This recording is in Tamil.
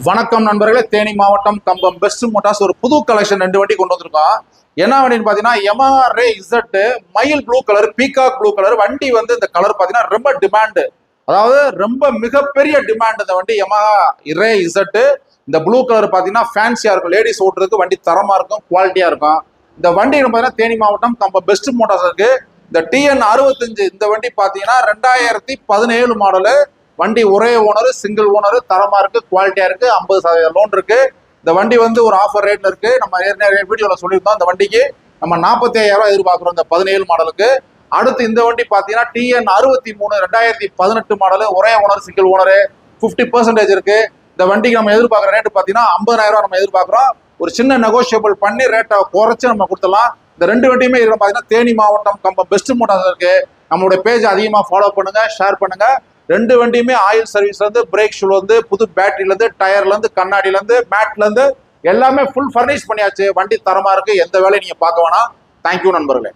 வணக்கம் நண்பர்களே, தேனி மாவட்டம் கம்பம் பெஸ்ட் மோட்டார்ஸ் ஒரு புது கலெக்ஷன் 2 வண்டி கொண்டு வந்திருக்கோம். என்ன வண்டின்னு பாத்தீங்கன்னா யமஹா ரே இசட் மயில் blue colour, peacock blue colour. வண்டி வந்து இந்த கலர் பாத்தீங்கன்னா ரொம்ப டிமாண்ட், அதாவது ரொம்ப மிகப்பெரிய டிமாண்ட். இந்த வண்டி யமஹா ரே இசட் இந்த ப்ளூ கலர் பாத்தீங்கன்னா ஃபேன்சியா இருக்கும், லேடிஸ் ஓட்டுறதுக்கு வண்டி தரமா இருக்கும், குவாலிட்டியா இருக்கும். இந்த வண்டி பாத்தீங்கன்னா தேனி மாவட்டம் கம்பம் பெஸ்ட் மோட்டார்ஸ் இருக்கு. இந்த TN 65 இந்த வண்டி பாத்தீங்கன்னா 2017 மாடலு. வண்டி ஒரே ஓனர், சிங்கிள் ஓனர், தரமா இருக்கு, குவாலிட்டியா இருக்கு, 50% லோன் இருக்கு. இந்த வண்டி வந்து ஒரு ஆஃபர் ரேட்ல இருக்கு. நம்ம ஏற்கனவே வீடியோல சொல்லியிருந்தோம். இந்த வண்டிக்கு நம்ம 45,000 எதிர்பார்க்கிறோம் இந்த 17 மாடலுக்கு. அடுத்து இந்த வண்டி பாத்தீங்கன்னா TN 63 2018 மாடலு, ஒரே ஓனர், சிங்கிள் ஓனர், 50% இருக்கு. இந்த வண்டிக்கு நம்ம எதிர்பார்க்குற ரேட்டு பாத்தீங்கன்னா 50,000 நம்ம எதிர்பார்க்கிறோம். ஒரு சின்ன நெகோசியபிள் பண்ணி ரேட்டை குறைச்சு நம்ம கொடுத்துடலாம். இந்த 2 வண்டியுமே பாத்தீங்கன்னா தேனி மாவட்டம் கம்பம் பெஸ்ட் மோட்டார்ஸ் இருக்கு. நம்மளுடைய பேஜ் அதிகமா ஃபாலோ பண்ணுங்க, ஷேர் பண்ணுங்க. 2 வண்டியுமே ஆயில் சர்வீஸ்ல இருந்து, பிரேக் ஷூல இருந்து, புது பேட்டரியில இருந்து, டயர்ல இருந்து, கண்ணாடியில இருந்து, மேட்ல இருந்து எல்லாமே ஃபுல் ஃபர்னிஷ் பண்ணியாச்சு. வண்டி தரமா இருக்கு, எந்த வேலையும் நீங்க பார்க்க வேணாம். தேங்க்யூ நண்பர்களே.